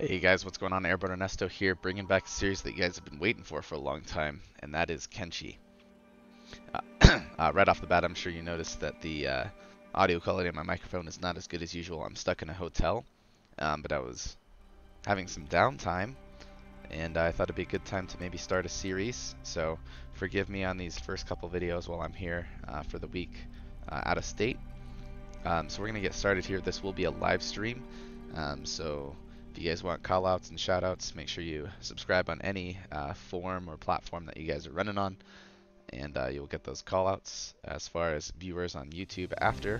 Hey guys, what's going on? AirborneErnesto here, bringing back a series that you guys have been waiting for a long time, and that is Kenshi. Right off the bat, I'm sure you noticed that the audio quality on my microphone is not as good as usual. I'm stuck in a hotel, but I was having some downtime, and I thought it'd be a good time to maybe start a series. So forgive me on these first couple videos while I'm here for the week out of state. So we're going to get started here. This will be a live stream, so if you guys want callouts and shoutouts, make sure you subscribe on any form or platform that you guys are running on, and you'll get those callouts. As far as viewers on YouTube after,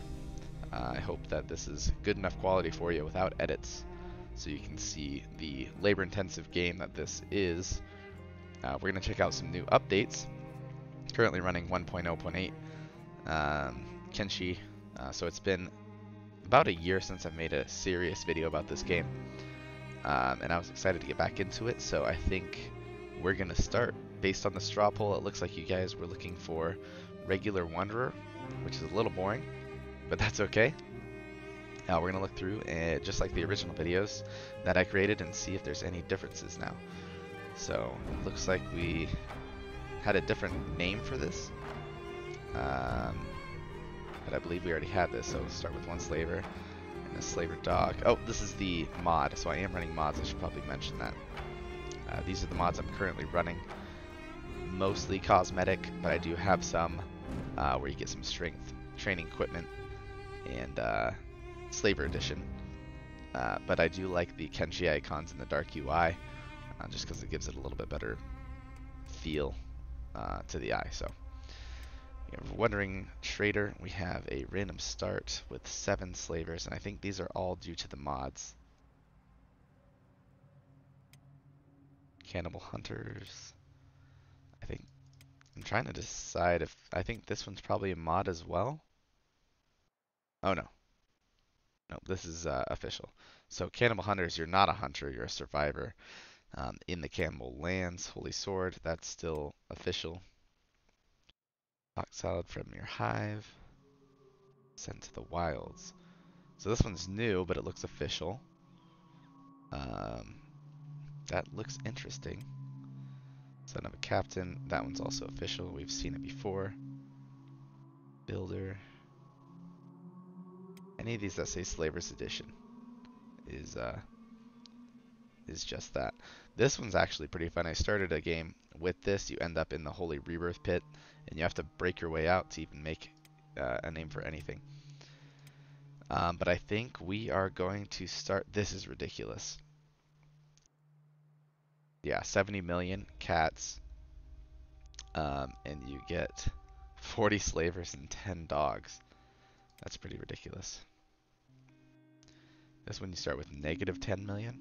I hope that this is good enough quality for you without edits, so you can see the labor-intensive game that this is. We're going to check out some new updates. Currently running 1.0.8 Kenshi, so it's been about a year since I've made a serious video about this game. And I was excited to get back into it, so I think we're gonna start. Based on the straw poll, it looks like you guys were looking for regular Wanderer, which is a little boring, but that's okay. We're gonna look through, just like the original videos that I created, and see if there's any differences now. So it looks like we had a different name for this, but I believe we already had this, so we'll start with one slaver. A slaver dog. Oh, this is the mod, so I am running mods. I should probably mention that. These are the mods I'm currently running. Mostly cosmetic, but I do have some where you get some strength training equipment and slaver edition. But I do like the Kenshi icons in the dark UI, just because it gives it a little bit better feel to the eye. So. Wandering Trader, we have a random start with 7 slavers, and I think these are all due to the mods. Cannibal Hunters. I'm trying to decide if I think this one's probably a mod as well. Oh no. No, this is official. So Cannibal Hunters, you're not a hunter, you're a survivor. In the Cannibal Lands, Holy Sword, that's still official. Fox salad from your hive. Sent to the wilds. So this one's new, but it looks official. That looks interesting. Son of a captain. That one's also official. We've seen it before. Builder. Any of these that say Slavers Edition is just that. This one's actually pretty fun. I started a game with this. You end up in the Holy Rebirth Pit, and you have to break your way out to even make a name for anything. But I think we are going to start. This is ridiculous. Yeah, 70 million cats, and you get 40 slavers and 10 dogs. That's pretty ridiculous. This one you start with negative 10 million.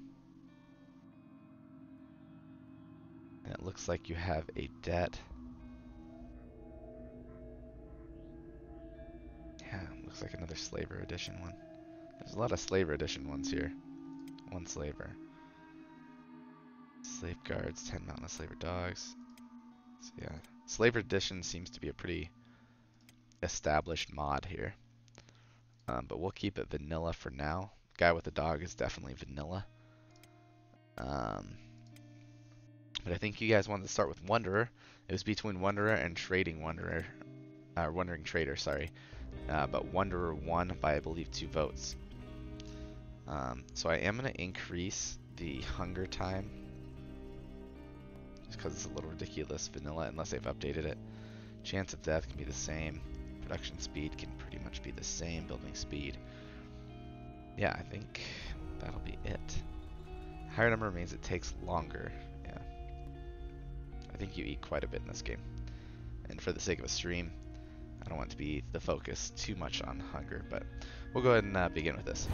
And it looks like you have a debt. Yeah, looks like another slaver edition one. There's a lot of slaver edition ones here. One slaver. Slave guards, 10 mountain slaver dogs. So yeah, slaver edition seems to be a pretty established mod here. But we'll keep it vanilla for now. Guy with the dog is definitely vanilla. But I think you guys wanted to start with Wanderer. It was between Wanderer and Trading Wanderer. Wandering Trader, sorry. But Wanderer won by, I believe, 2 votes. So I am going to increase the hunger time. Just because it's a little ridiculous vanilla, unless they've updated it. Chance of death can be the same. Production speed can pretty much be the same. Building speed. Yeah, I think that'll be it. Higher number means it takes longer. Yeah. I think you eat quite a bit in this game. And for the sake of a stream, I don't want to be the focus too much on hunger, but we'll go ahead and begin with this.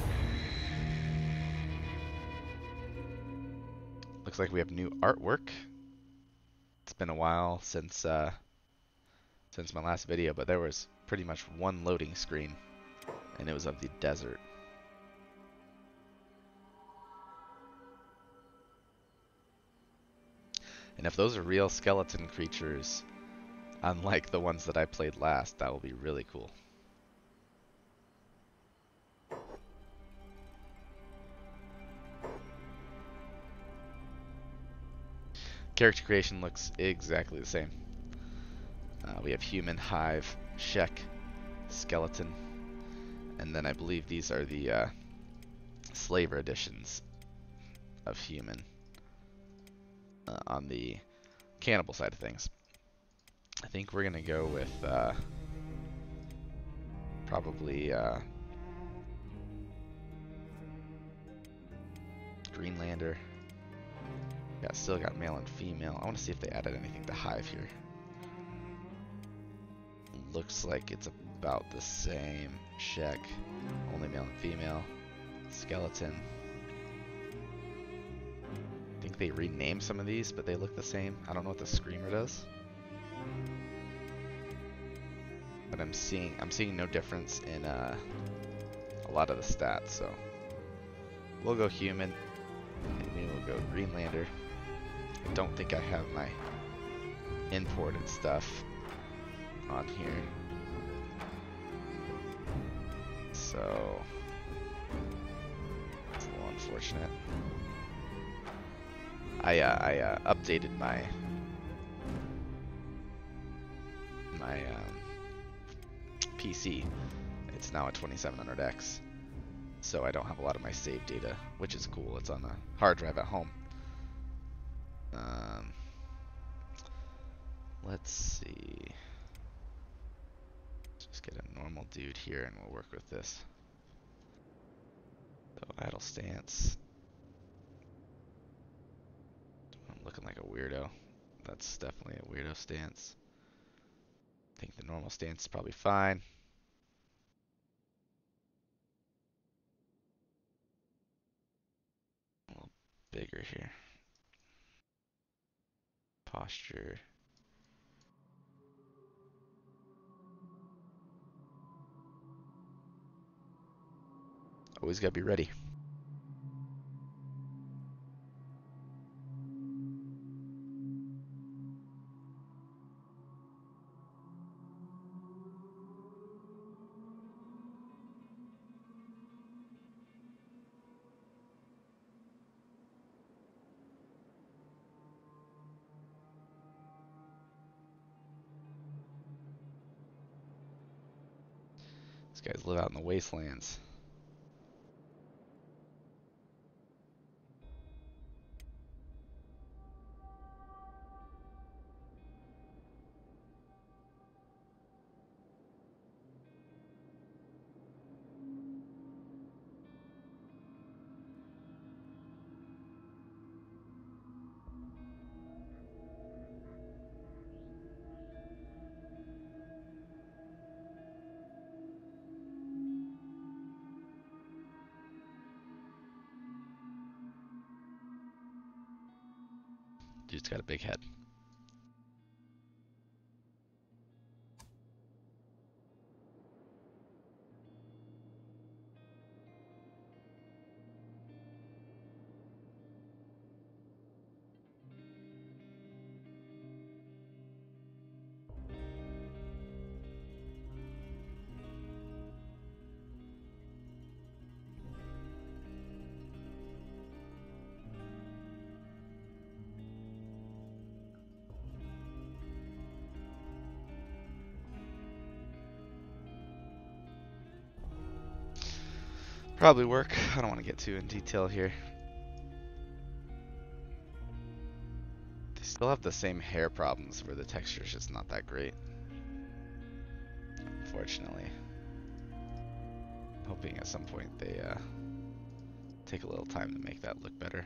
Looks like we have new artwork. It's been a while since my last video, but there was pretty much one loading screen, and it was of the desert. And if those are real skeleton creatures, unlike the ones that I played last, that will be really cool. Character creation looks exactly the same. We have human, hive, Shek, skeleton, and then I believe these are the slaver editions of human on the cannibal side of things. I think we're gonna go with probably Greenlander. Yeah, still got male and female. I want to see if they added anything to hive here. Looks like it's about the same. Shek, only male and female. Skeleton. I think they renamed some of these, but they look the same. I don't know what the screamer does. But I'm seeing no difference in a lot of the stats, so we'll go human, and we will go Greenlander. I don't think I have my imported stuff on here, so it's a little unfortunate. I updated my PC. It's now at 2700X, so I don't have a lot of my save data, which is cool. It's on a hard drive at home. Let's see. Just get a normal dude here and we'll work with this. So idle stance. I'm looking like a weirdo. That's definitely a weirdo stance. I think the normal stance is probably fine. A little bigger here. Posture. Always gotta be ready. These guys live out in the wastelands. Dude's got a big head. Probably work. I don't want to get too in detail here. They still have the same hair problems where the texture is just not that great. Unfortunately. Hoping at some point they take a little time to make that look better.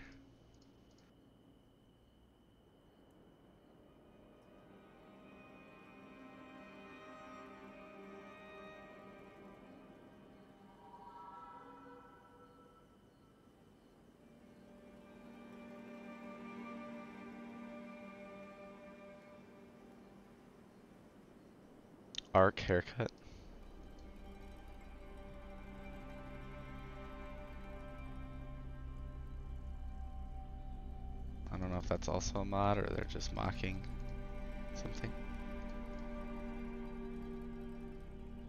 Arc haircut. I don't know if that's also a mod or they're just mocking something.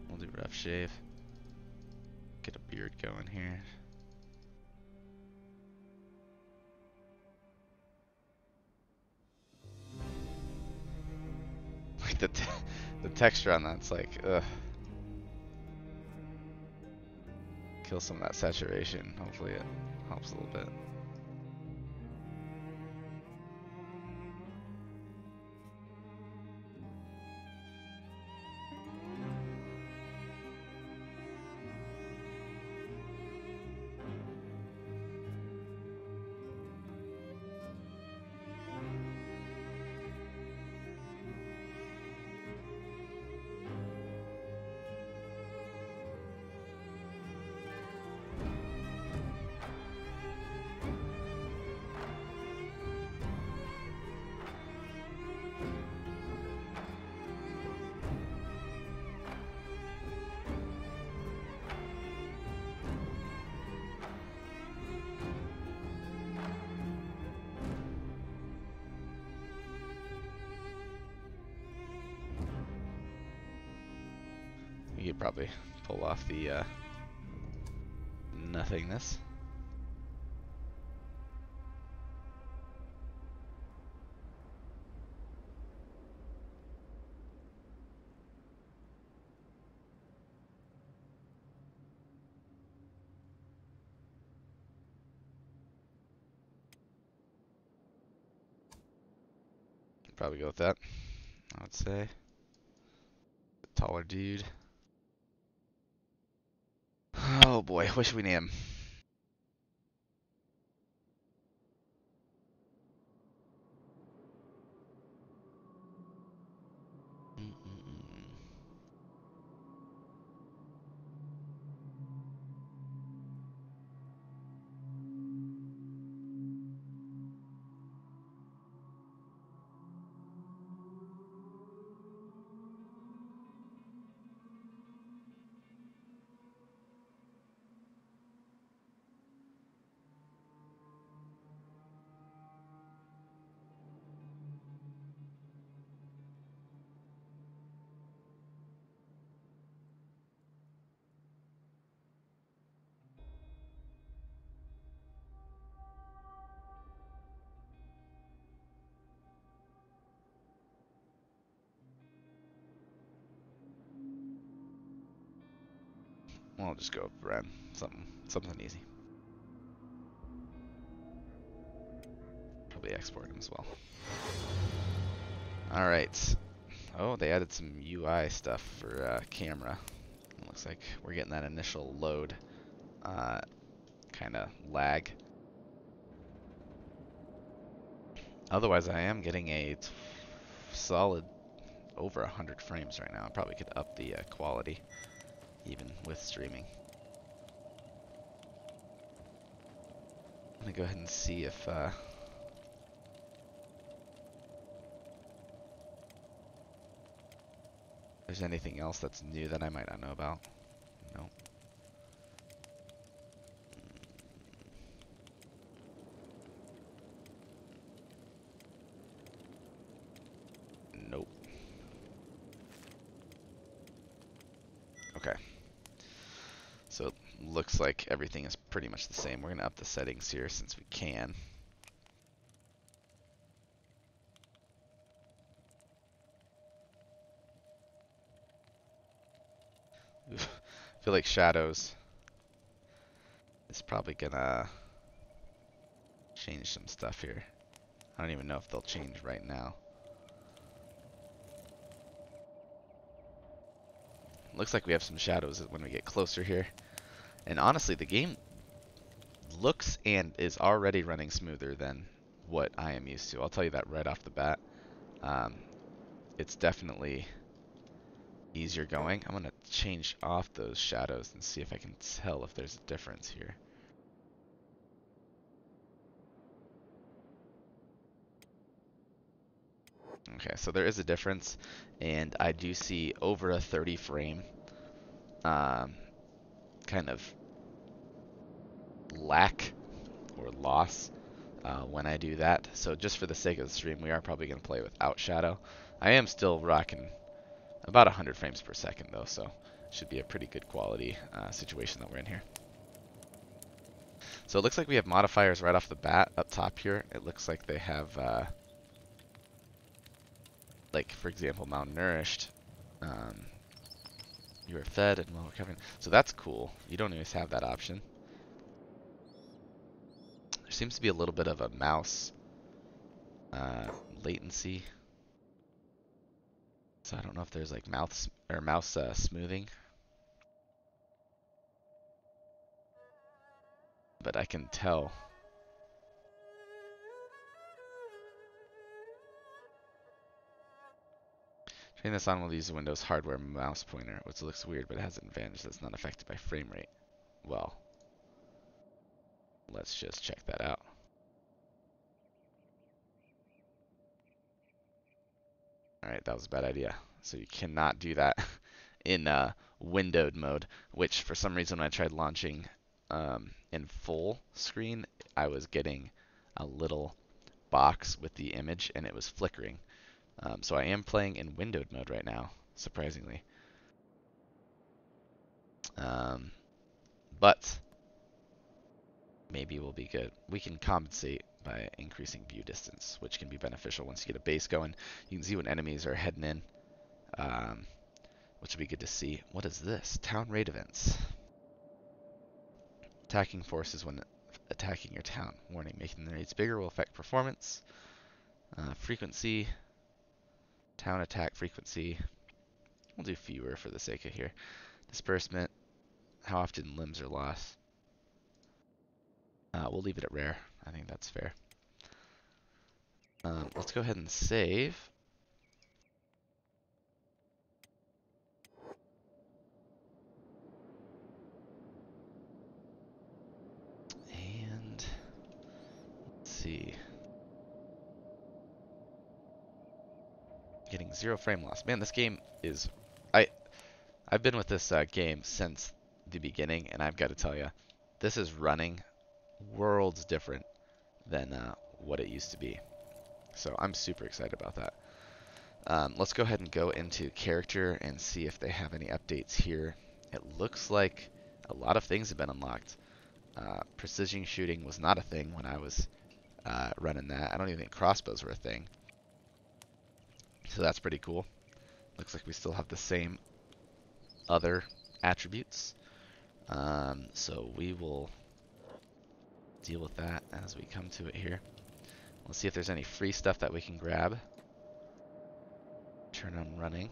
We'll do rough shave. Get a beard going here. the texture on that's like, ugh. Kill some of that saturation. Hopefully it helps a little bit. You could probably pull off the nothingness. Probably go with that, I would say. Taller dude. Oh boy, what should we name him? Well, I'll just go with Ren. Something easy. Probably export him as well. Alright. Oh, they added some UI stuff for camera. It looks like we're getting that initial load kind of lag. Otherwise, I am getting a solid over 100 frames right now. I probably could up the quality even with streaming. I'm gonna go ahead and see if there's anything else that's new that I might not know about. Nope. Nope. Okay. So it looks like everything is pretty much the same. We're gonna up the settings here since we can. I feel like shadows is probably gonna change some stuff here. I don't even know if they'll change right now. Looks like we have some shadows when we get closer here. And honestly, the game looks and is already running smoother than what I am used to. I'll tell you that right off the bat. It's definitely easier going. I'm going to change off those shadows and see if I can tell if there's a difference here. Okay, so there is a difference, and I do see over a 30 frame kind of lack or loss when I do that. So just for the sake of the stream, we are probably going to play without shadow. I am still rocking about 100 frames per second though, so it should be a pretty good quality situation that we're in here. So it looks like we have modifiers right off the bat up top here. It looks like they have like for example, malnourished, um, you are fed and while recovering. So that's cool. You don't always have that option. There seems to be a little bit of a mouse latency. So I don't know if there's like mouse smoothing, but I can tell. Turning this on will use the Windows hardware mouse pointer, which looks weird, but it has an advantage that's not affected by frame rate. Well, let's just check that out. Alright, that was a bad idea. So you cannot do that in windowed mode, which for some reason when I tried launching in full screen, I was getting a little box with the image and it was flickering. So I am playing in windowed mode right now, surprisingly. But maybe we'll be good. We can compensate by increasing view distance, which can be beneficial once you get a base going. You can see when enemies are heading in, which will be good to see. What is this? Town raid events. Attacking forces when attacking your town. Warning, making the raids bigger will affect performance. Frequency. Town attack frequency. We'll do fewer for the sake of here. Disbursement. How often limbs are lost. We'll leave it at rare. I think that's fair. Let's go ahead and save. And let's see. Getting 0 frame loss. Man, this game is... I've been with this game since the beginning, and I've got to tell you, this is running worlds different than what it used to be. So I'm super excited about that. Let's go ahead and go into character and see if they have any updates here. It looks like a lot of things have been unlocked. Precision shooting was not a thing when I was running that. I don't even think crossbows were a thing. So that's pretty cool. Looks like we still have the same other attributes. So we will deal with that as we come to it here. Let's see if there's any free stuff that we can grab. Turn on running.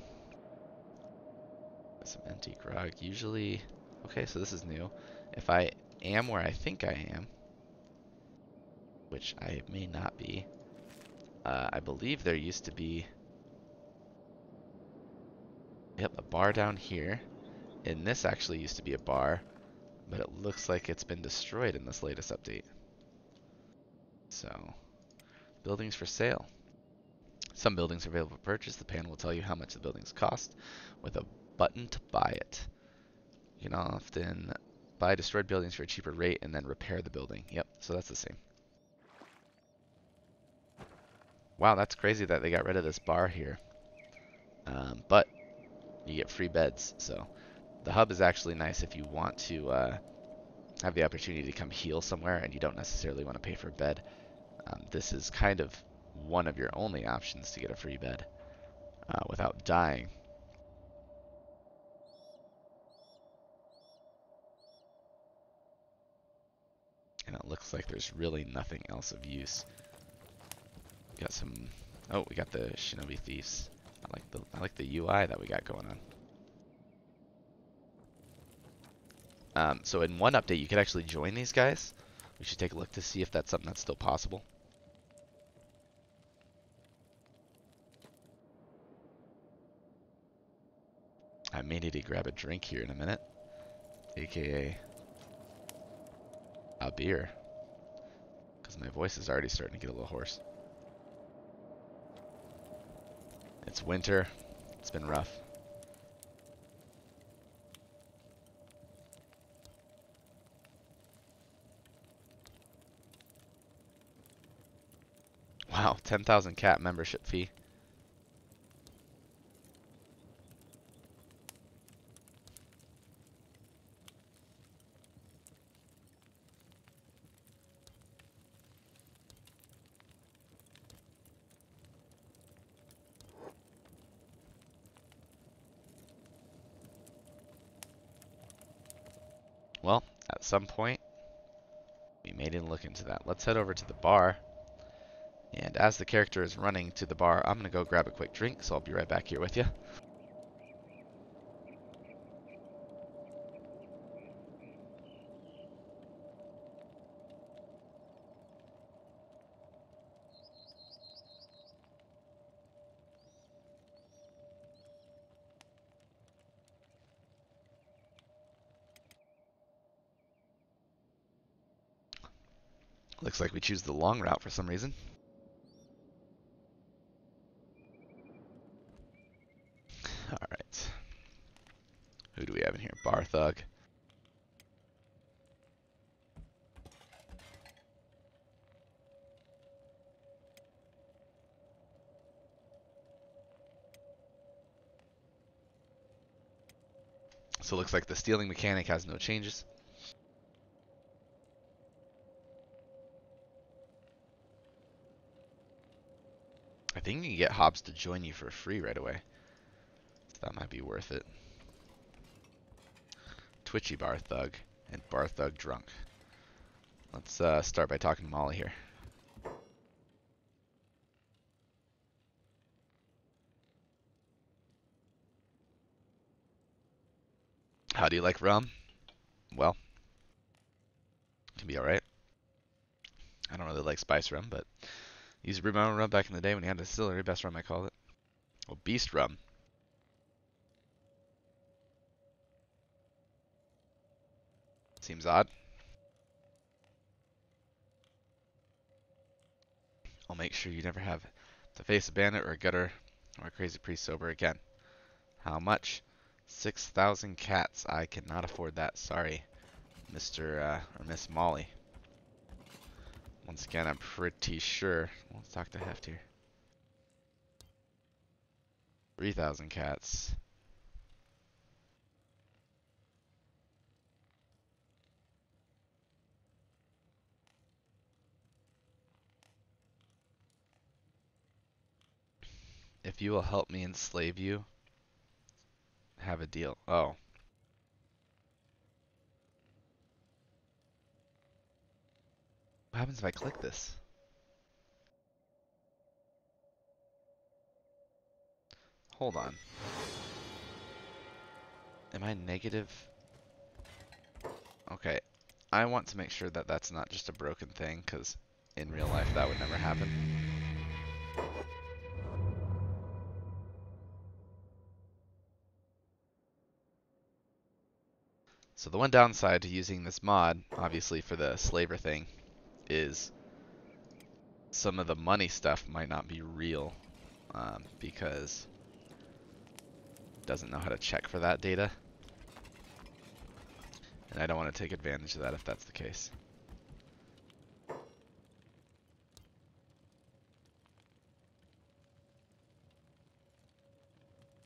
Some empty grog. Usually, okay, so this is new. If I am where I think I am, which I may not be, I believe there used to be, yep, a bar down here. And this actually used to be a bar, but it looks like it's been destroyed in this latest update. So, buildings for sale. Some buildings are available for purchase. The panel will tell you how much the buildings cost with a button to buy it. You can often buy destroyed buildings for a cheaper rate and then repair the building. Yep, so that's the same. Wow, that's crazy that they got rid of this bar here. But you get free beds, so the hub is actually nice if you want to have the opportunity to come heal somewhere and you don't necessarily want to pay for a bed. This is kind of one of your only options to get a free bed without dying. And it looks like there's really nothing else of use. Got some... Oh, we got the Shinobi Thieves. I like the UI that we got going on. So in one update, you could actually join these guys. We should take a look to see if that's something that's still possible. I may need to grab a drink here in a minute, aka a beer, because my voice is already starting to get a little hoarse. It's winter. It's been rough. Wow, 10,000 cat membership fee. at some point. We may didn't look into that. Let's head over to the bar. And as the character is running to the bar, I'm going to go grab a quick drink, so I'll be right back here with you. Looks like we choose the long route for some reason. Alright. Who do we have in here? Bar Thug. So it looks like the stealing mechanic has no changes. I think you can get Hobbs to join you for free right away. So that might be worth it. Twitchy Bar Thug and Bar Thug Drunk. Let's start by talking to Molly here. How do you like rum? Well, can be alright. I don't really like spice rum, but used to brew my own rum back in the day when he had a distillery. Best rum, I called it. Oh, beast rum. Seems odd. I'll make sure you never have to face a bandit or a gutter or a crazy priest sober again. How much? 6,000 cats. I cannot afford that. Sorry, Mr. Or Miss Molly. Once again, I'm pretty sure. Let's talk to Heft here. 3,000 cats. If you will help me enslave you, have a deal. Oh. What happens if I click this? Hold on. Am I negative? Okay. I want to make sure that that's not just a broken thing, because in real life that would never happen. So the one downside to using this mod, obviously for the slaver thing, is some of the money stuff might not be real, because it doesn't know how to check for that data. And I don't want to take advantage of that if that's the case.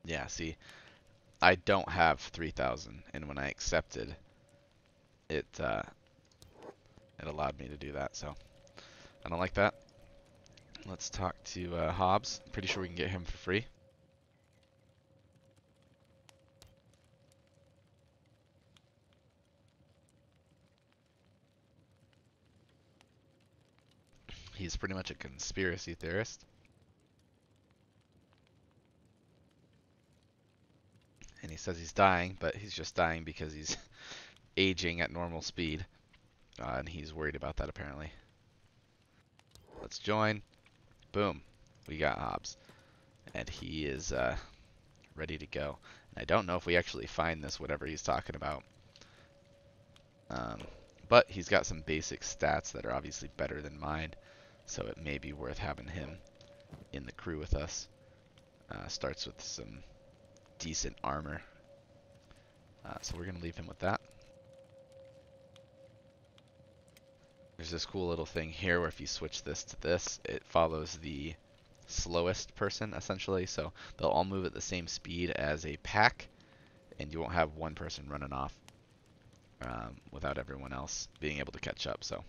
Yeah, see, I don't have 3,000, and when I accepted, it allowed me to do that, so I don't like that. Let's talk to Hobbs. Pretty sure we can get him for free. He's pretty much a conspiracy theorist. And he says he's dying, but he's just dying because he's aging at normal speed. And he's worried about that apparently. Let's join. Boom. We got Hobbs. And he is ready to go. And I don't know if we actually find this, whatever he's talking about. But he's got some basic stats that are obviously better than mine. So it may be worth having him in the crew with us. Starts with some decent armor. So we're going to leave him with that. There's this cool little thing here where if you switch this to this, it follows the slowest person essentially. So they'll all move at the same speed as a pack, and you won't have one person running off without everyone else being able to catch up. So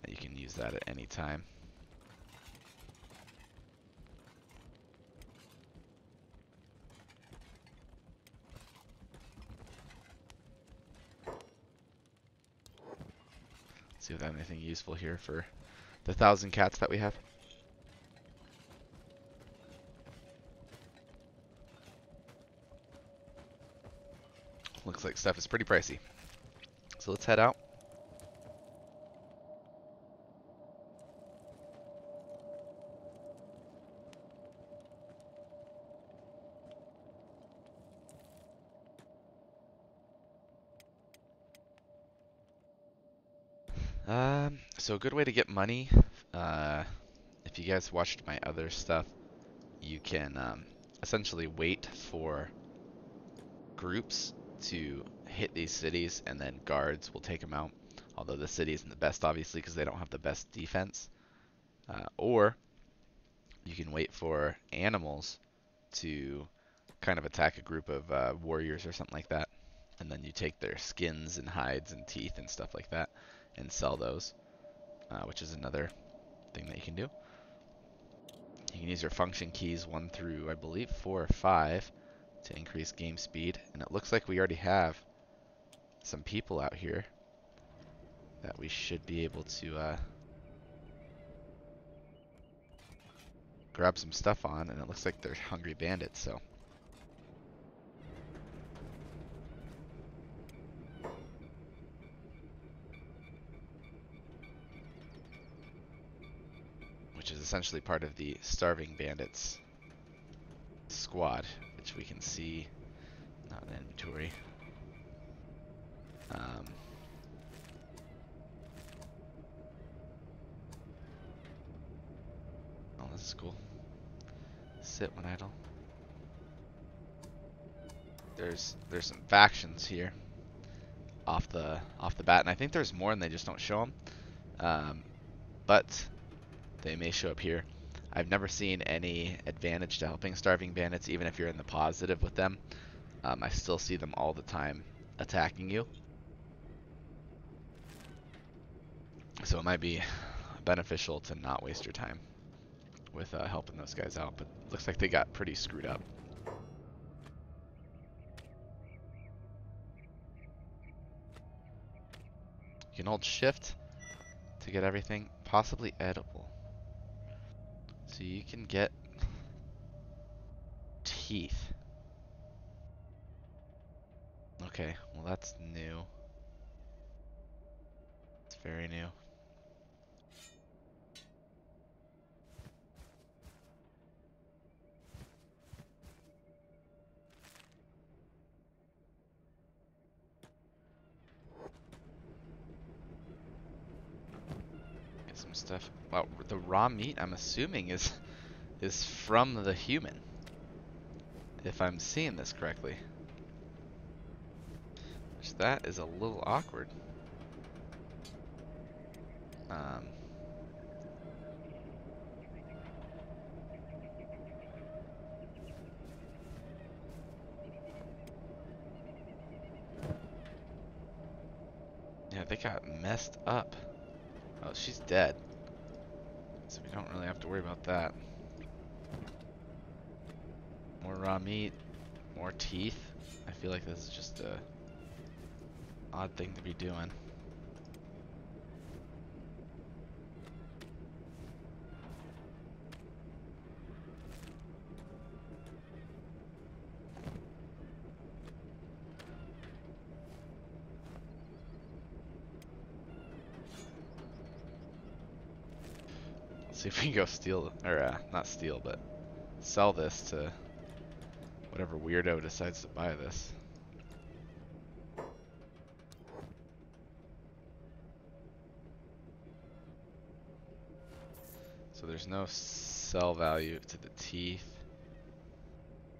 you can use that at any time. See if I have anything useful here for the 1,000 cats that we have. Looks like stuff is pretty pricey. So let's head out. So a good way to get money, if you guys watched my other stuff, you can essentially wait for groups to hit these cities, and then guards will take them out. Although the city isn't the best, obviously, because they don't have the best defense. Or you can wait for animals to kind of attack a group of warriors or something like that, and then you take their skins and hides and teeth and stuff like that and sell those, which is another thing that you can do. You can use your function keys 1 through, I believe, 4 or 5 to increase game speed. And it looks like we already have some people out here that we should be able to grab some stuff on. And it looks like they're hungry bandits, so. Which is essentially part of the starving bandits squad, which we can see, not in inventory. Oh, this is cool. Sit when idle. There's some factions here off the bat, and I think there's more and they just don't show them. But they may show up here. I've never seen any advantage to helping starving bandits, even if you're in the positive with them. I still see them all the time attacking you. So it might be beneficial to not waste your time with helping those guys out, but looks like they got pretty screwed up. You can hold shift to get everything, possibly edible. So you can get teeth. Okay, well that's new. It's very new. Get some stuff. Wow, the raw meat I'm assuming is from the human, if I'm seeing this correctly. Which that is a little awkward. Yeah, they got messed up. Oh, she's dead. So we don't really have to worry about that. More raw meat, more teeth. I feel like this is just a odd thing to be doing. Let's see if we can go steal, or not steal, but sell this to whatever weirdo decides to buy this. So there's no sell value to the teeth.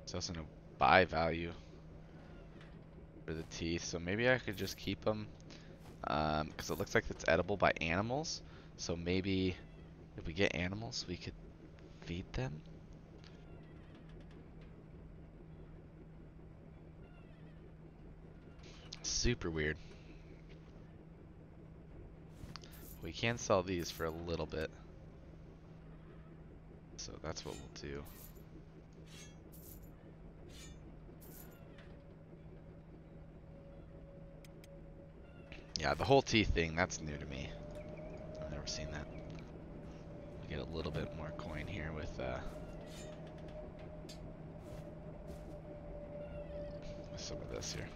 There's also no buy value for the teeth. So maybe I could just keep them, because it looks like it's edible by animals. So maybe if we get animals, we could feed them. Super weird. We can sell these for a little bit. So that's what we'll do. Yeah, the whole teeth thing, that's new to me. seen that. We get a little bit more coin here with some of this here.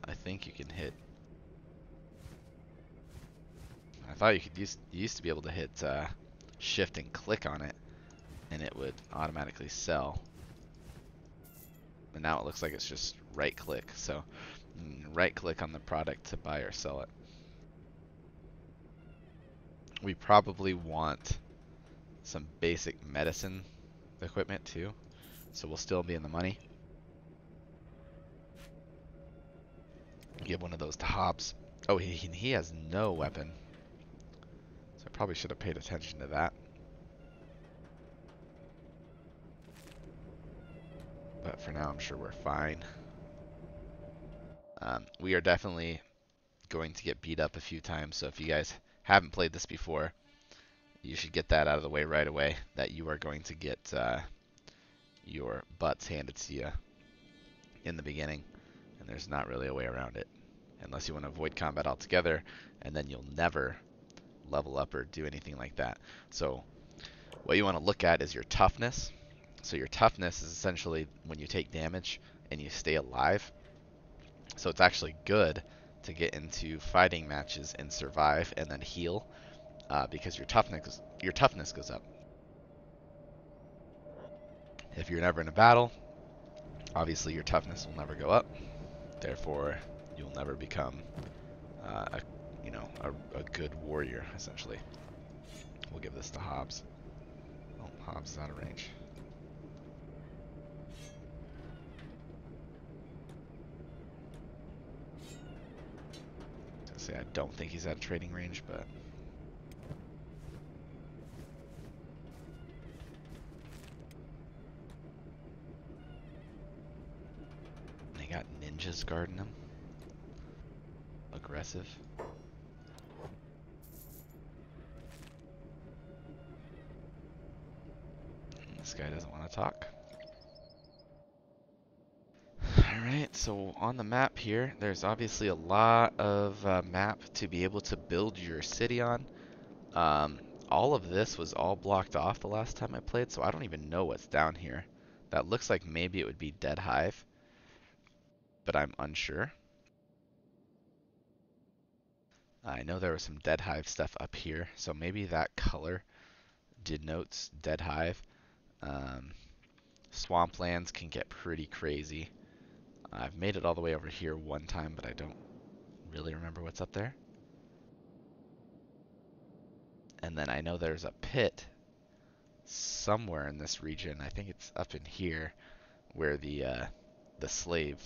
I think you can hit. I thought you used to be able to hit shift and click on it, and it would automatically sell. But now it looks like it's just right click. So right click on the product to buy or sell it. We probably want some basic medicine equipment too, so we'll still be in the money. Give one of those to Hobbs. Oh, he has no weapon, so I probably should have paid attention to that. But for now, I'm sure we're fine. We are definitely going to get beat up a few times, so if you guys haven't played this before, you should get that out of the way right away, that you are going to get your butts handed to you in the beginning, and there's not really a way around it, unless you want to avoid combat altogether, and then you'll never level up or do anything like that. So what you want to look at is your toughness. So your toughness is essentially when you take damage and you stay alive. So it's actually good to get into fighting matches and survive and then heal, because your toughness goes up. If you're never in a battle, obviously your toughness will never go up. Therefore, you'll never become a good warrior, essentially. We'll give this to Hobbs. Oh, Hobbs is out of range. I don't think he's at trading range, but they got ninjas guarding him. Aggressive. This guy doesn't want to talk. Alright, so on the map here, there's obviously a lot of map to be able to build your city on. All of this was all blocked off the last time I played, so I don't even know what's down here. That looks like maybe it would be Dead Hive, but I'm unsure. I know there was some Dead Hive stuff up here, so maybe that color denotes Dead Hive. Swamplands can get pretty crazy. I've made it all the way over here one time, but I don't really remember what's up there. And then I know there's a pit somewhere in this region. I think it's up in here where the slave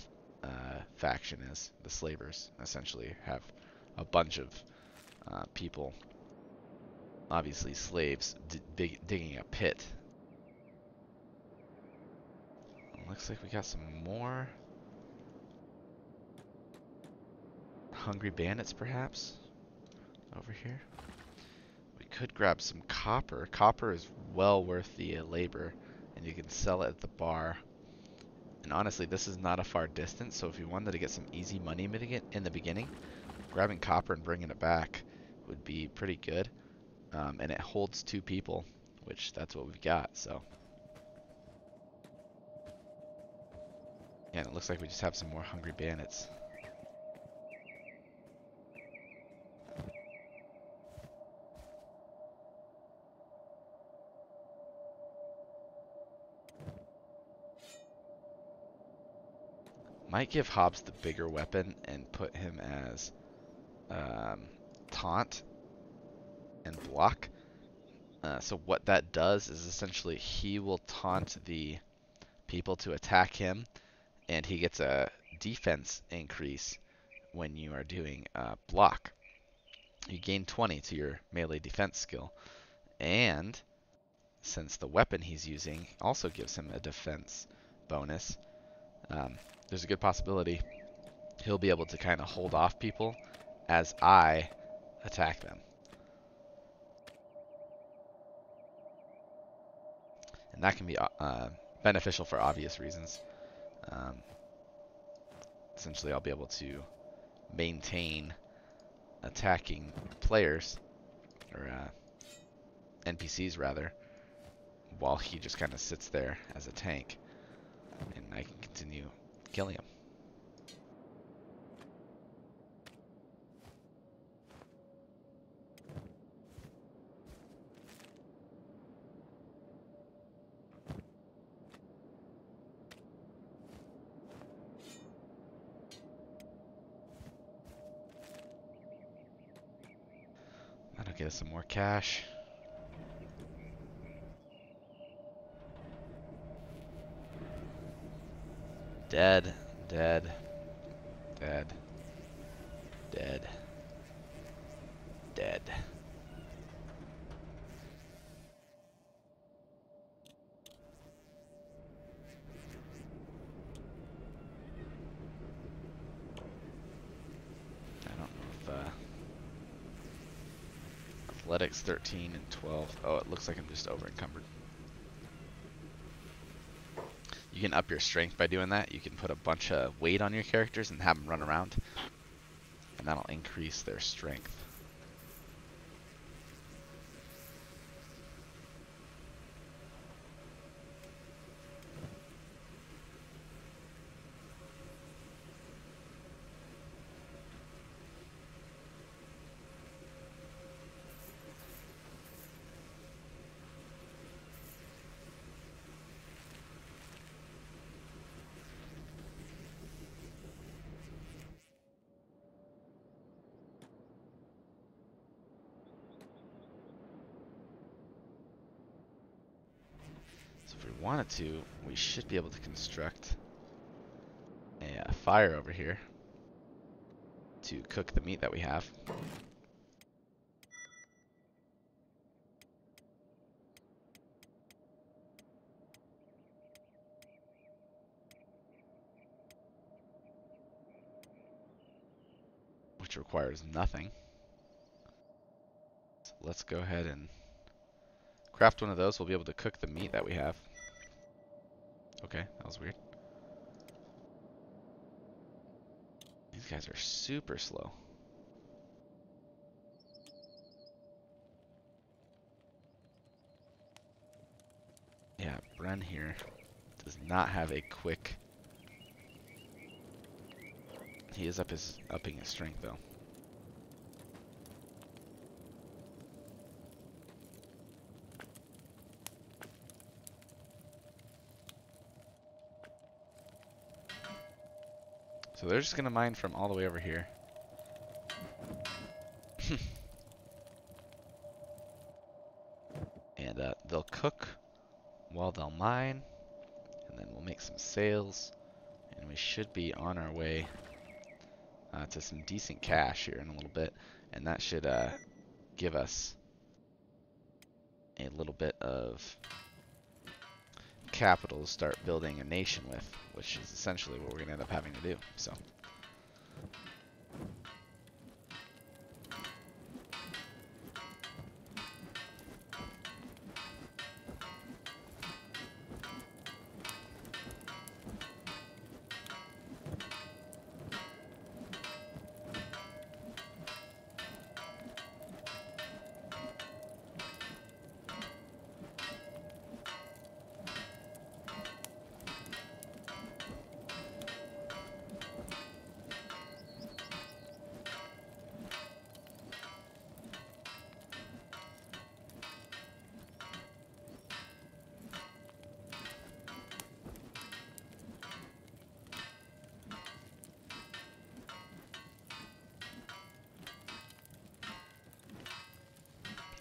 faction is. The slavers essentially have a bunch of people, obviously slaves, digging a pit. Looks like we got some more hungry bandits, perhaps, over here. We could grab some copper. Copper is well worth the labor, and you can sell it at the bar. And honestly, this is not a far distance, so if you wanted to get some easy money in the beginning, grabbing copper and bringing it back would be pretty good. And it holds 2 people, which that's what we've got, so. Yeah, and it looks like we just have some more hungry bandits. Might give Hobbs the bigger weapon and put him as taunt and block. So what that does is essentially he will taunt the people to attack him, and he gets a defense increase when you are doing block. You gain 20 to your melee defense skill, and since the weapon he's using also gives him a defense bonus, there's a good possibility he'll be able to kind of hold off people as I attack them. And that can be beneficial for obvious reasons. Um, essentially, I'll be able to maintain attacking players, or NPCs rather, while he just kind of sits there as a tank, and I can continue killing him. That'll get us some more cash. Dead, dead, dead, dead, dead. I don't know if athletics 13 and 12. Oh, it looks like I'm just over encumbered. You can up your strength by doing that. You can put a bunch of weight on your characters and have them run around, and that'll increase their strength. So if we wanted to, we should be able to construct a fire over here to cook the meat that we have. Which requires nothing. So let's go ahead and craft one of those. We'll be able to cook the meat that we have. Okay, that was weird. These guys are super slow. Yeah, Bren here does not have a quick... He is upping his strength though. So they're just gonna mine from all the way over here. And they'll cook while they'll mine, and then we'll make some sales, and we should be on our way to some decent cash here in a little bit, and that should give us a little bit of capital to start building a nation with, which is essentially what we're going to end up having to do. So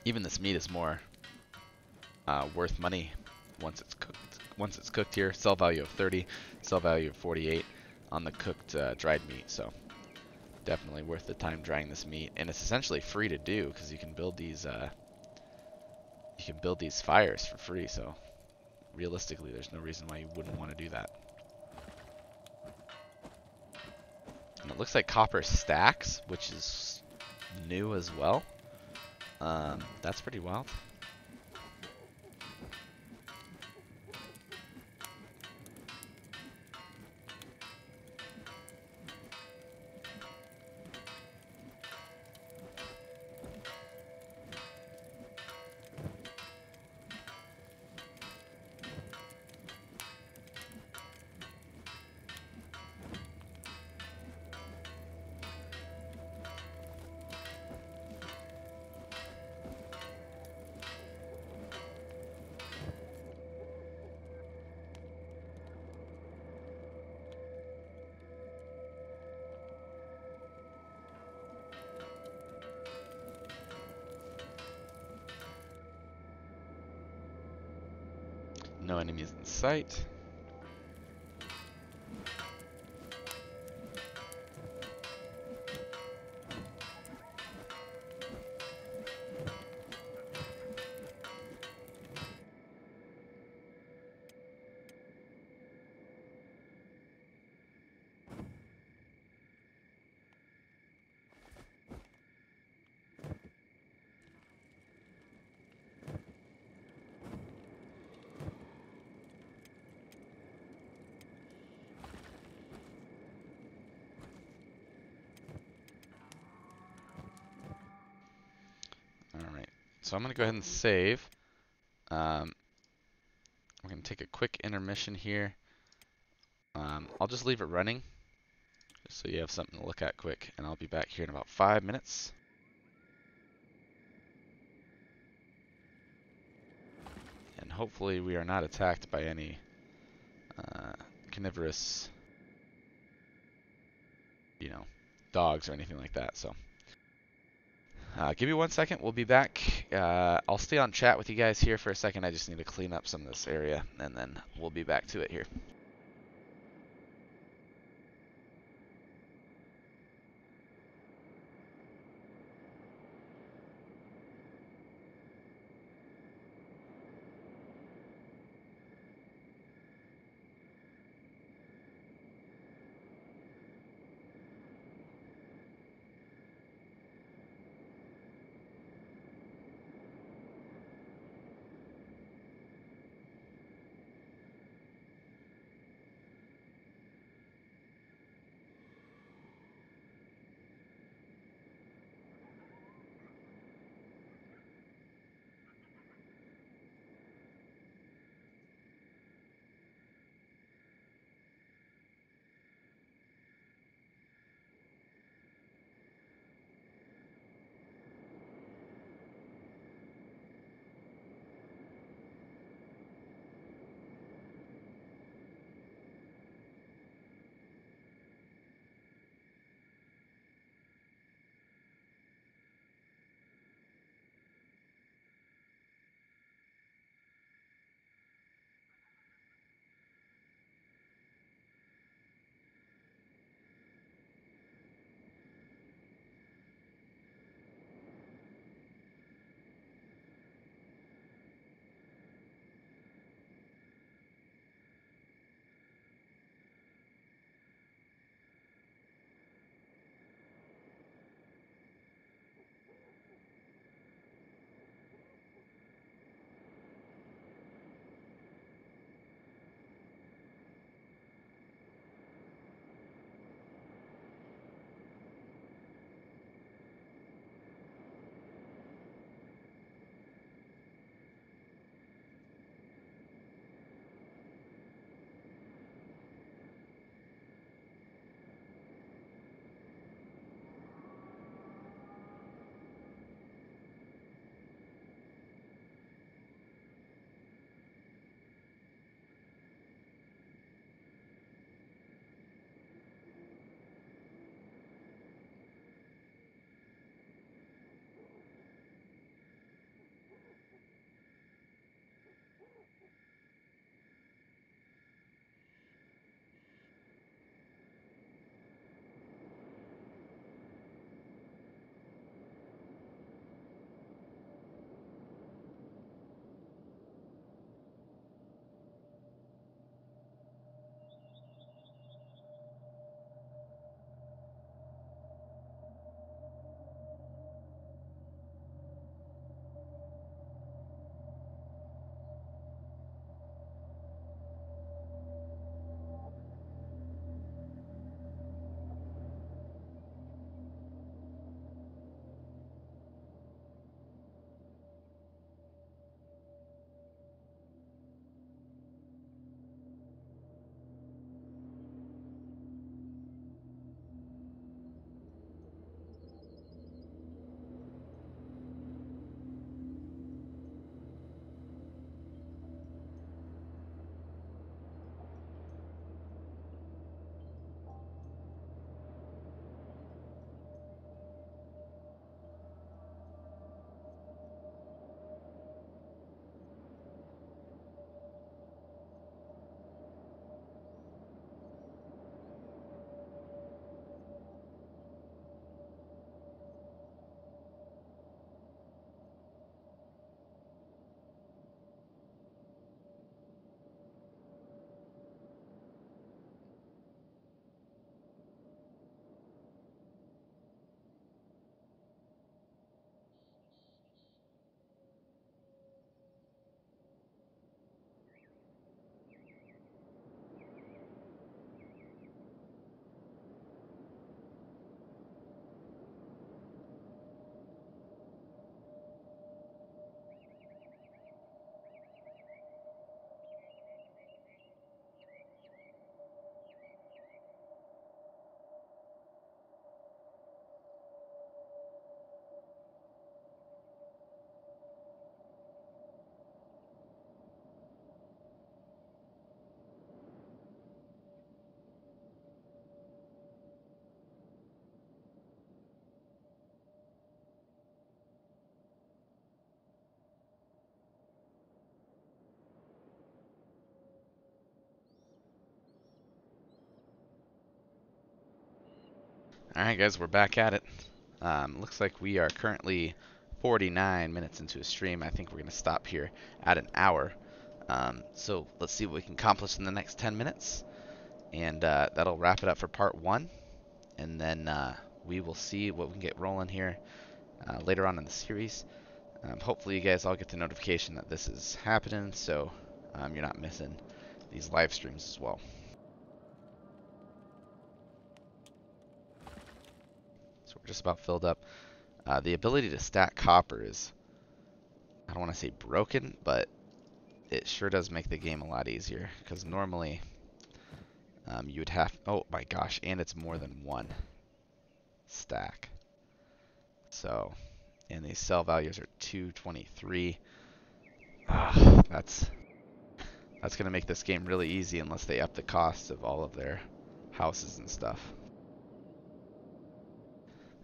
even this meat is more worth money once it's cooked. Once it's cooked here, sell value of 30, sell value of 48 on the cooked dried meat. So definitely worth the time drying this meat, and it's essentially free to do because you can build these fires for free. So realistically, there's no reason why you wouldn't want to do that. And it looks like copper stacks, which is new as well. That's pretty wild. No enemies in sight. Alright, so I'm going to go ahead and save. We're going to take a quick intermission here. I'll just leave it running, just so you have something to look at quick, and I'll be back here in about 5 minutes. And hopefully we are not attacked by any carnivorous, you know, dogs or anything like that. So give me 1 second. We'll be back. I'll stay on chat with you guys here for a second. I just need to clean up some of this area, and then we'll be back to it here. Alright guys, we're back at it. Looks like we are currently 49 minutes into a stream. I think we're going to stop here at an hour. So let's see what we can accomplish in the next 10 minutes. And that'll wrap it up for part 1. And then we will see what we can get rolling here later on in the series. Hopefully you guys all get the notification that this is happening, so you're not missing these live streams as well. So we're just about filled up. The ability to stack copper is, I don't want to say broken, but it sure does make the game a lot easier. Because normally you would have, oh my gosh, and it's more than one stack. So, and these sell values are 223. That's going to make this game really easy unless they up the cost of all of their houses and stuff.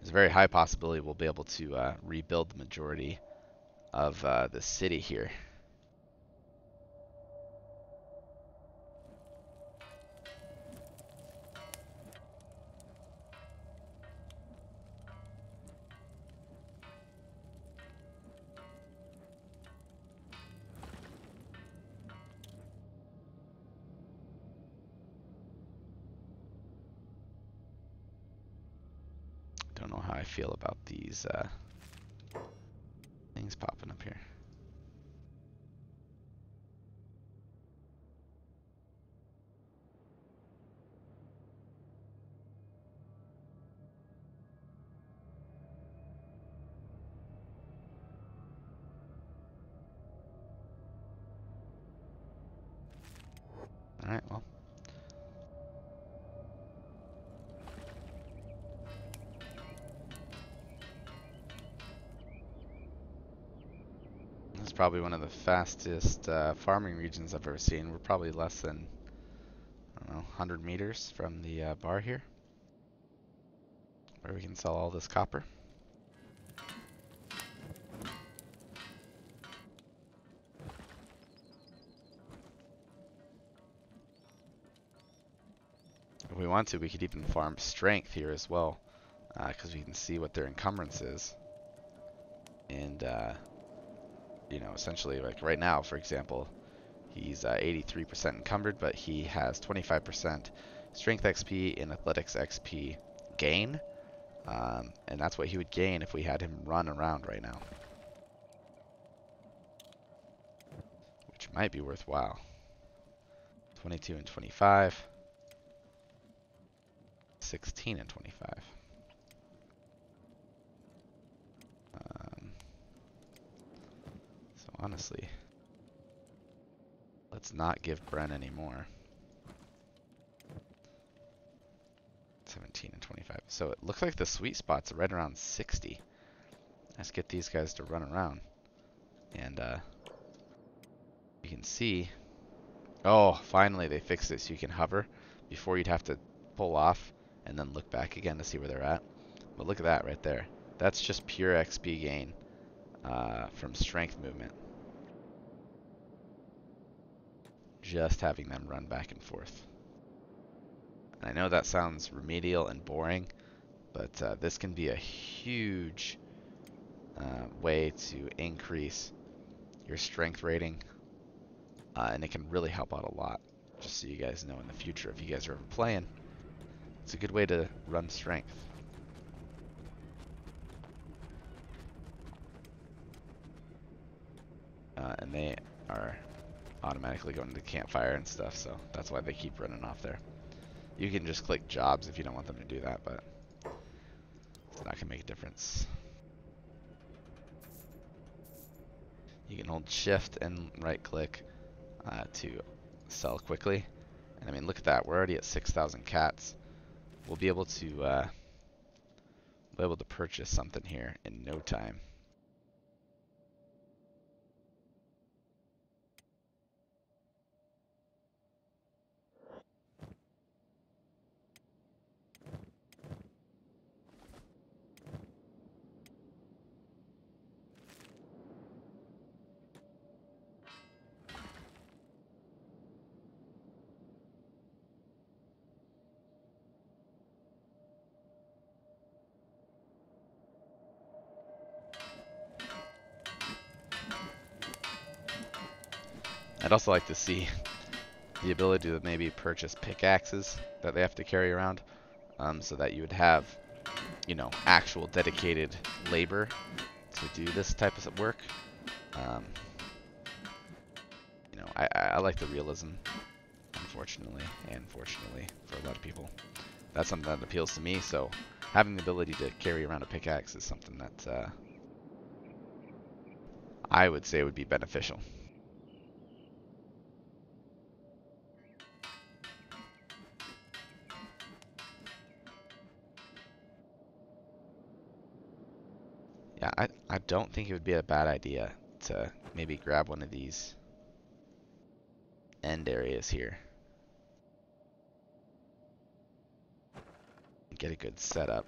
There's a very high possibility we'll be able to rebuild the majority of the city here. Don't know how I feel about these things popping up here. Alright, well. This is probably one of the fastest farming regions I've ever seen. We're probably less than, I don't know, 100 meters from the bar here, where we can sell all this copper. If we want to, we could even farm strength here as well, because we can see what their encumbrance is. And, you know, essentially, like right now, for example, he's 83% encumbered, but he has 25% strength XP and athletics XP gain. And that's what he would gain if we had him run around right now, which might be worthwhile. 22 and 25. 16 and 25. So honestly, let's not give Bren any more. 17 and 25. So it looks like the sweet spot's right around 60. Let's get these guys to run around. And you can see, oh, finally they fixed it so you can hover before you'd have to pull off and then look back again to see where they're at. But look at that right there. That's just pure XP gain from strength movement. Just having them run back and forth. And I know that sounds remedial and boring, but this can be a huge way to increase your strength rating, and it can really help out a lot. Just so you guys know in the future, if you guys are ever playing, it's a good way to run strength. And they are automatically going to the campfire and stuff, so that's why they keep running off there. You can just click jobs if you don't want them to do that, but it's not going to make a difference. You can hold shift and right click to sell quickly. And I mean, look at that. We're already at 6,000 cats. We'll be able to purchase something here in no time. I'd also like to see the ability to maybe purchase pickaxes that they have to carry around, so that you would have, you know, actual dedicated labor to do this type of work. Um, you know, I like the realism, unfortunately, and fortunately for a lot of people. That's something that appeals to me, so having the ability to carry around a pickaxe is something that I would say would be beneficial. Yeah, I don't think it would be a bad idea to maybe grab one of these end areas here. Get a good setup.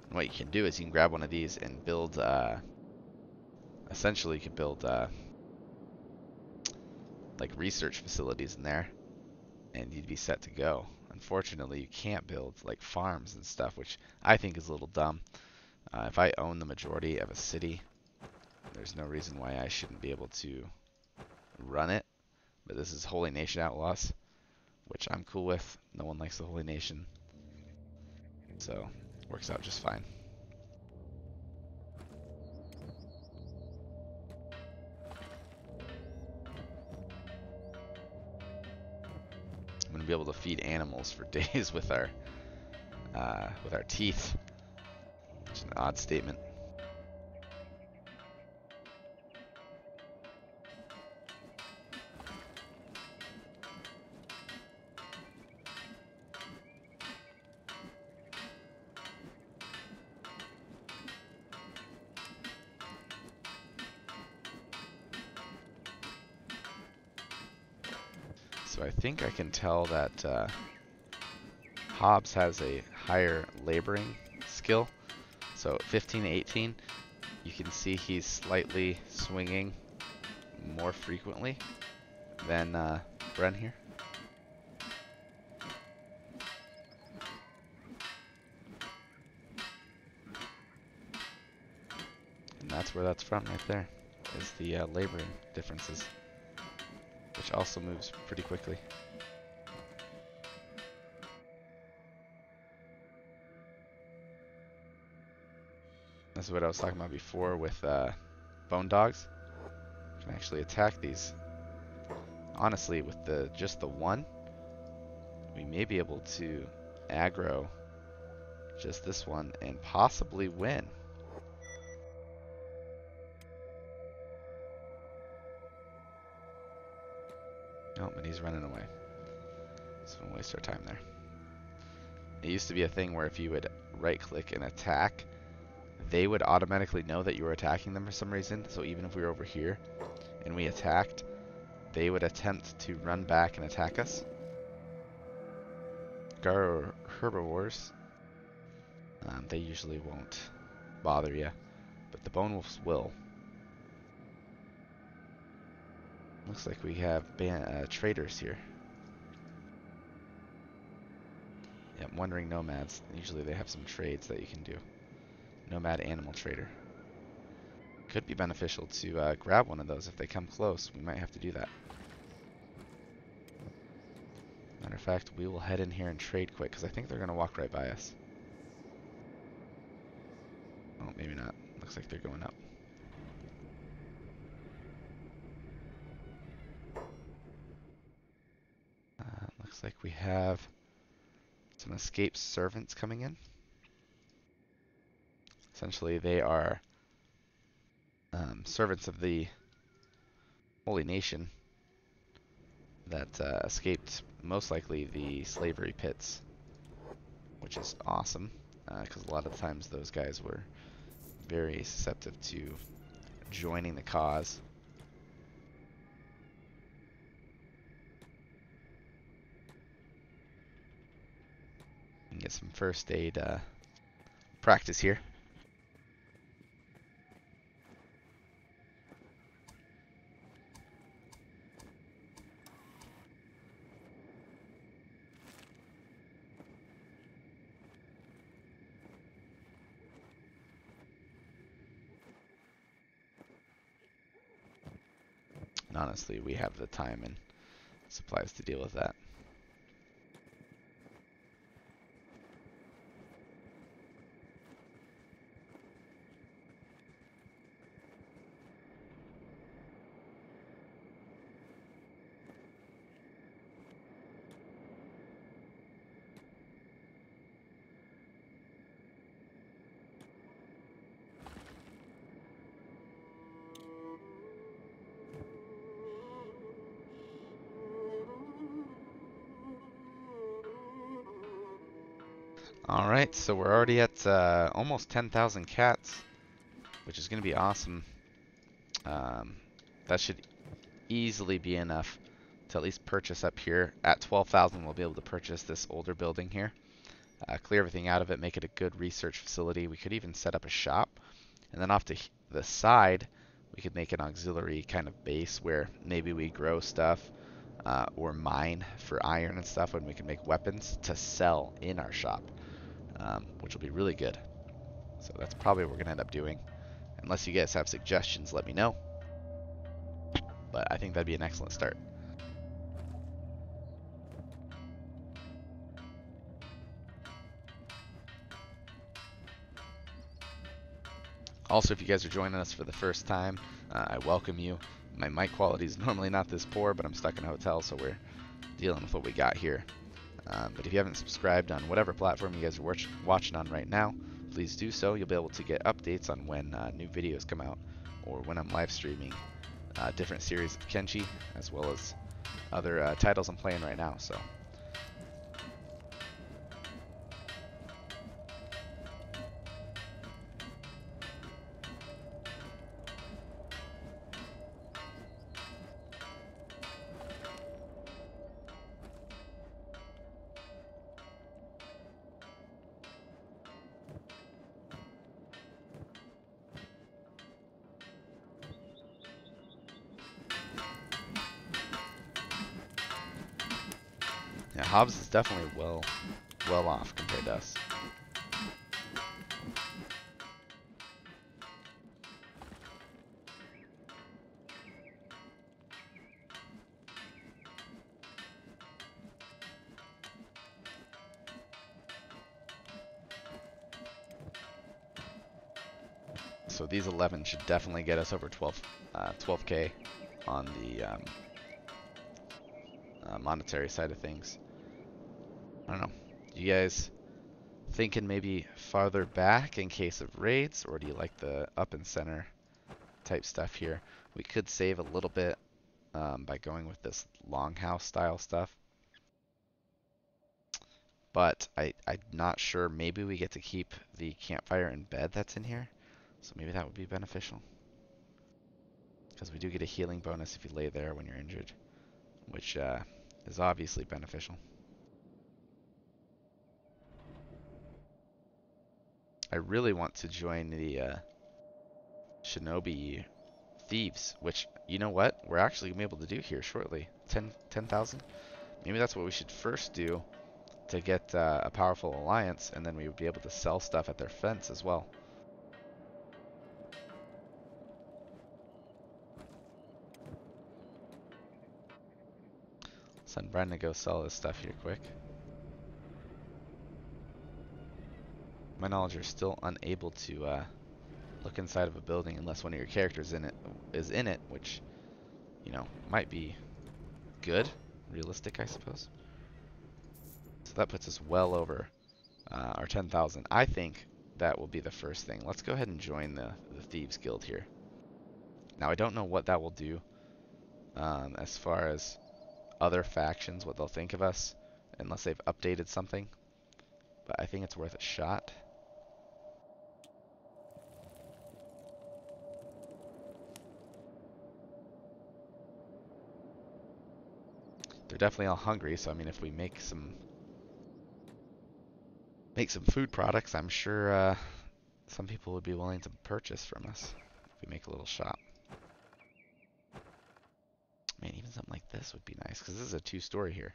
And what you can do is you can grab one of these and build, essentially you can build like research facilities in there, and you'd be set to go. Unfortunately, you can't build like farms and stuff, which I think is a little dumb. If I own the majority of a city, there's no reason why I shouldn't be able to run it. But this is Holy Nation Outlaws, which I'm cool with. No one likes the Holy Nation, so it works out just fine. I'm gonna be able to feed animals for days with our teeth, which is an odd statement. So I think I can tell that Hobbs has a higher laboring skill. So 15 to 18, you can see he's slightly swinging more frequently than Bren here. And that's where that's from right there, is the laboring differences, which also moves pretty quickly. This is what I was talking about before with bone dogs. You can actually attack these. Honestly, with just the one, we may be able to aggro just this one and possibly win. Oh, but he's running away. So don't waste our time there. It used to be a thing where if you would right-click and attack, they would automatically know that you were attacking them for some reason. So even if we were over here and we attacked, they would attempt to run back and attack us. Gar herbivores, they usually won't bother you, but the bone wolves will. Looks like we have traders here. Yeah, wandering nomads. Usually they have some trades that you can do. Nomad animal trader. Could be beneficial to grab one of those if they come close. We might have to do that. Matter of fact, we will head in here and trade quick because I think they're going to walk right by us. Oh, maybe not. Looks like they're going up. Looks like we have some escaped servants coming in. Essentially, they are servants of the Holy Nation that escaped most likely the slavery pits, which is awesome because a lot of times those guys were very susceptible to joining the cause. And get some first aid practice here. honestly, we have the time and supplies to deal with that. Alright, so we're already at almost 10,000 cats, which is going to be awesome. That should easily be enough to at least purchase up here. At 12,000, we'll be able to purchase this older building here. Clear everything out of it, make it a good research facility. We could even set up a shop. And then off to the side, we could make an auxiliary kind of base where maybe we grow stuff or mine for iron and stuff, and we can make weapons to sell in our shop, which will be really good. So that's probably what we're going to end up doing. Unless you guys have suggestions, let me know. But I think that'd be an excellent start. Also, if you guys are joining us for the first time, I welcome you. My mic quality is normally not this poor, but I'm stuck in a hotel, so we're dealing with what we got here. But if you haven't subscribed on whatever platform you guys are watching on right now, please do so. You'll be able to get updates on when new videos come out or when I'm live streaming different series of Kenshi, as well as other titles I'm playing right now. So. Yeah, Hobbs is definitely well off compared to us. So these 11 should definitely get us over 12K on the monetary side of things. I don't know. You guys thinking maybe farther back in case of raids, or do you like the up and center type stuff here? We could save a little bit by going with this longhouse style stuff. But I'm not sure. Maybe we get to keep the campfire and bed that's in here. So maybe that would be beneficial. Because we do get a healing bonus if you lay there when you're injured, which is obviously beneficial. I really want to join the Shinobi Thieves, which, you know what? We're actually going to be able to do here shortly. 10,000? Maybe that's what we should first do to get a powerful alliance, and then we would be able to sell stuff at their fence as well. Send Brendan to go sell this stuff here quick. My knowledge, you're still unable to look inside of a building unless one of your characters is in it, which, you know, might be good, realistic, I suppose. So that puts us well over our 10,000. I think that will be the first thing. Let's go ahead and join the Thieves Guild here. Now, I don't know what that will do as far as other factions, what they'll think of us, unless they've updated something. But I think it's worth a shot. They're definitely all hungry, so I mean, if we make some food products, I'm sure some people would be willing to purchase from us if we make a little shop. Man, even something like this would be nice, because this is a 2-story here.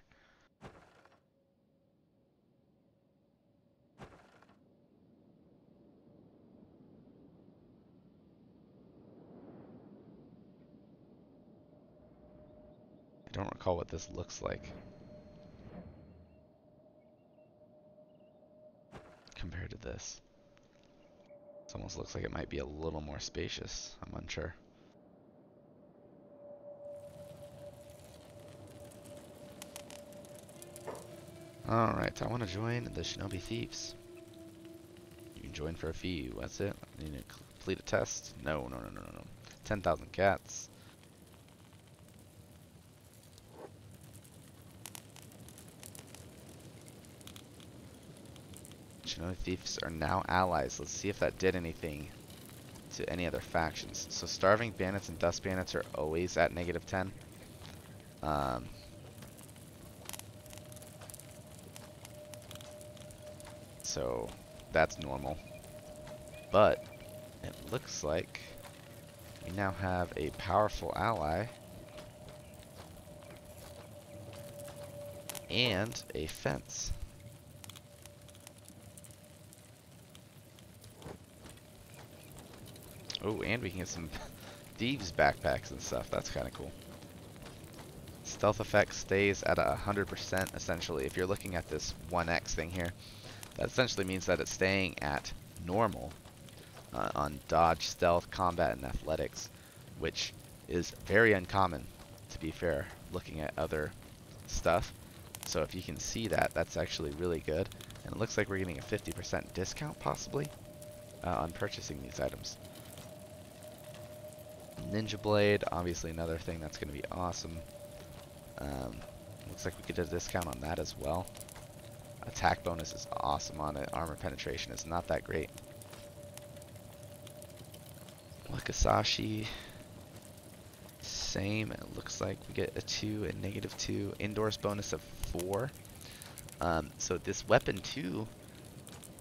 Don't recall what this looks like compared to this. This almost looks like it might be a little more spacious. I'm unsure. Alright, I want to join the Shinobi Thieves. You can join for a fee. What's it? You need to complete a test? No. 10,000 cats. Shinobi Thieves are now allies. Let's see if that did anything to any other factions. So Starving Bandits and Dust Bandits are always at -10. So that's normal. But it looks like we now have a powerful ally and a fence. Oh, and we can get some thieves backpacks and stuff. That's kind of cool. Stealth effect stays at 100% essentially. If you're looking at this 1x thing here, that essentially means that it's staying at normal on dodge, stealth, combat, and athletics, which is very uncommon, to be fair, looking at other stuff. So if you can see that, that's actually really good. And it looks like we're getting a 50% discount possibly on purchasing these items. Ninja Blade, obviously another thing that's going to be awesome. Looks like we get a discount on that as well. Attack bonus is awesome on it. Armor penetration is not that great. Wakasashi, same. It looks like we get a 2 and -2. Indoors bonus of 4. So this weapon 2,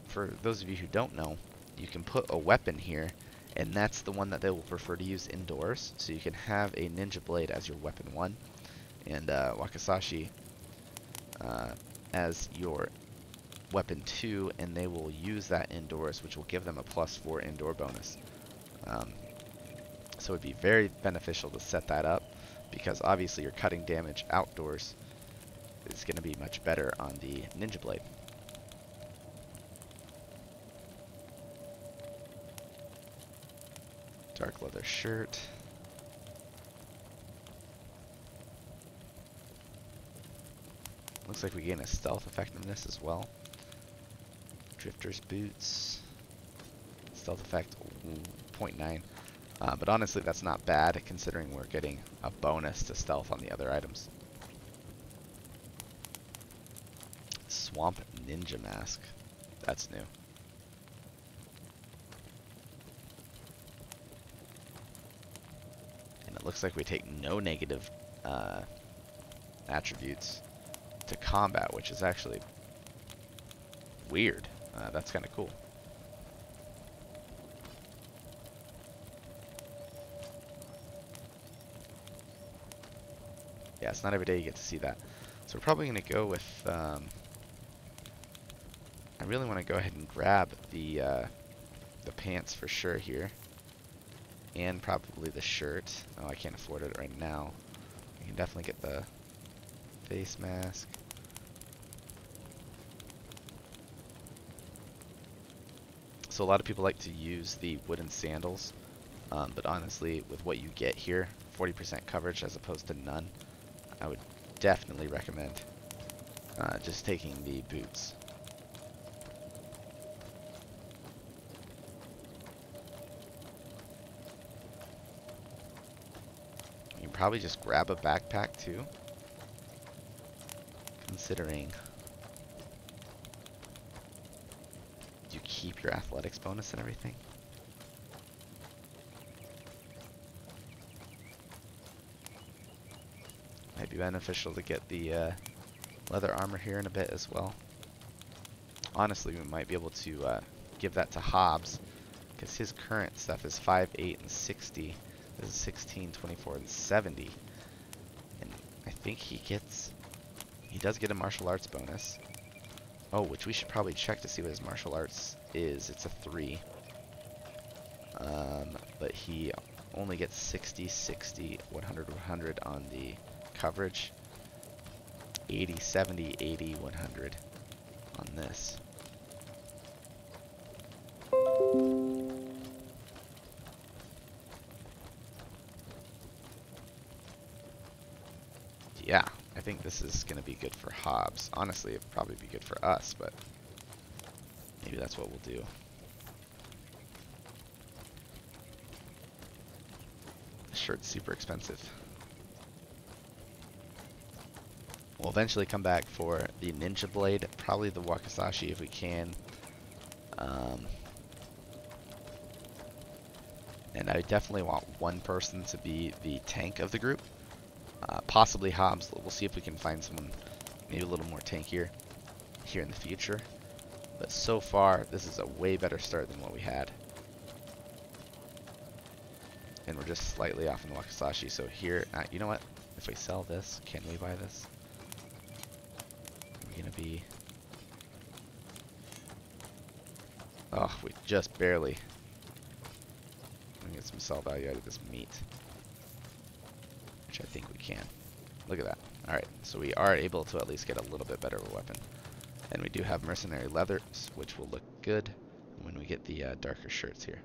for those of you who don't know, you can put a weapon here, and that's the one that they will prefer to use indoors. So you can have a Ninja Blade as your weapon 1, and Wakasashi as your weapon 2, and they will use that indoors, which will give them a +4 indoor bonus. So it'd be very beneficial to set that up, because obviously your cutting damage outdoors is going to be much better on the Ninja Blade. Dark leather shirt. Looks like we gain a stealth effectiveness as well. Drifter's boots. Stealth effect 0.9. But honestly, that's not bad considering we're getting a bonus to stealth on the other items. Swamp Ninja Mask. That's new. And it looks like we take no negative attributes to combat, which is actually weird. That's kind of cool. Yeah, it's not every day you get to see that. So we're probably going to go with... I really want to go ahead and grab the pants for sure here. And probably the shirt. Oh, I can't afford it right now. You can definitely get the face mask. So a lot of people like to use the wooden sandals. But honestly, with what you get here, 40% coverage as opposed to none, I would definitely recommend just taking the boots. You can probably just grab a backpack too, considering you keep your athletics bonus and everything. Might be beneficial to get the leather armor here in a bit as well. Honestly, we might be able to give that to Hobbs, because his current stuff is 5, 8, and 60. This is 16, 24, and 70. And I think he does get a martial arts bonus. Oh, which we should probably check to see what his martial arts is. It's a 3. But he only gets 60, 60, 100, 100 on the coverage. 80, 70, 80, 100 on this. Yeah, I think this is going to be good for Hobbs. Honestly, it'd probably be good for us, but maybe that's what we'll do. This shirt's super expensive. We'll eventually come back for the Ninja Blade, probably the Wakizashi if we can. And I definitely want one person to be the tank of the group. Possibly Hobbs. We'll see if we can find someone maybe a little more tankier here in the future. But so far, this is a way better start than what we had. And we're just slightly off in the Wakizashi. So here, you know what? If we sell this, can we buy this? We're gonna be... Oh, we just barely. I'm gonna get some sell value out of this meat. Which I think we can. Look at that. Alright, so we are able to at least get a little bit better of a weapon. And we do have mercenary leathers, which will look good when we get the darker shirts here.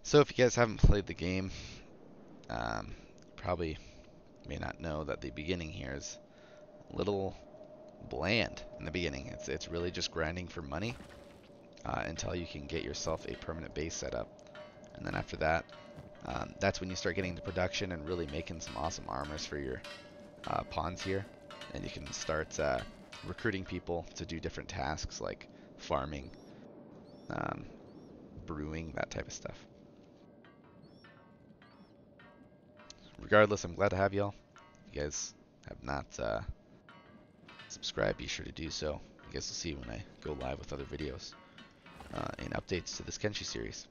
So if you guys haven't played the game, probably may not know that the beginning here is a little bland in the beginning. It's really just grinding for money until you can get yourself a permanent base set up. And then after that, that's when you start getting into production and really making some awesome armors for your pawns here. And you can start recruiting people to do different tasks like farming, brewing, that type of stuff. Regardless, I'm glad to have y'all. If you guys have not subscribed, be sure to do so. You guys will see when I go live with other videos and updates to this Kenshi series.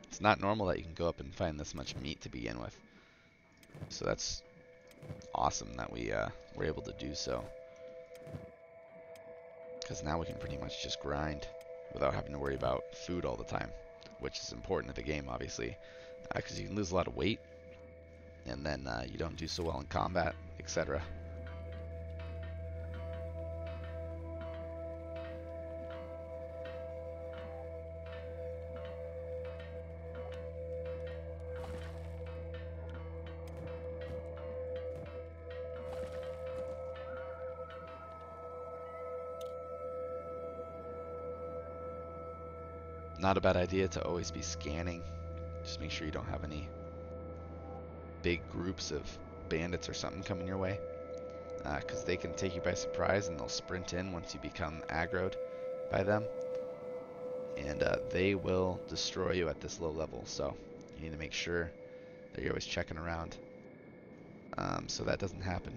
It's not normal that you can go up and find this much meat to begin with. So that's awesome that we were able to do so. Because now we can pretty much just grind without having to worry about food all the time. Which is important in the game, obviously. Because you can lose a lot of weight. And then you don't do so well in combat, etc. Not a bad idea to always be scanning. Just make sure you don't have any big groups of bandits or something coming your way. Because they can take you by surprise and they'll sprint in once you become aggroed by them. And they will destroy you at this low level. So you need to make sure that you're always checking around so that doesn't happen.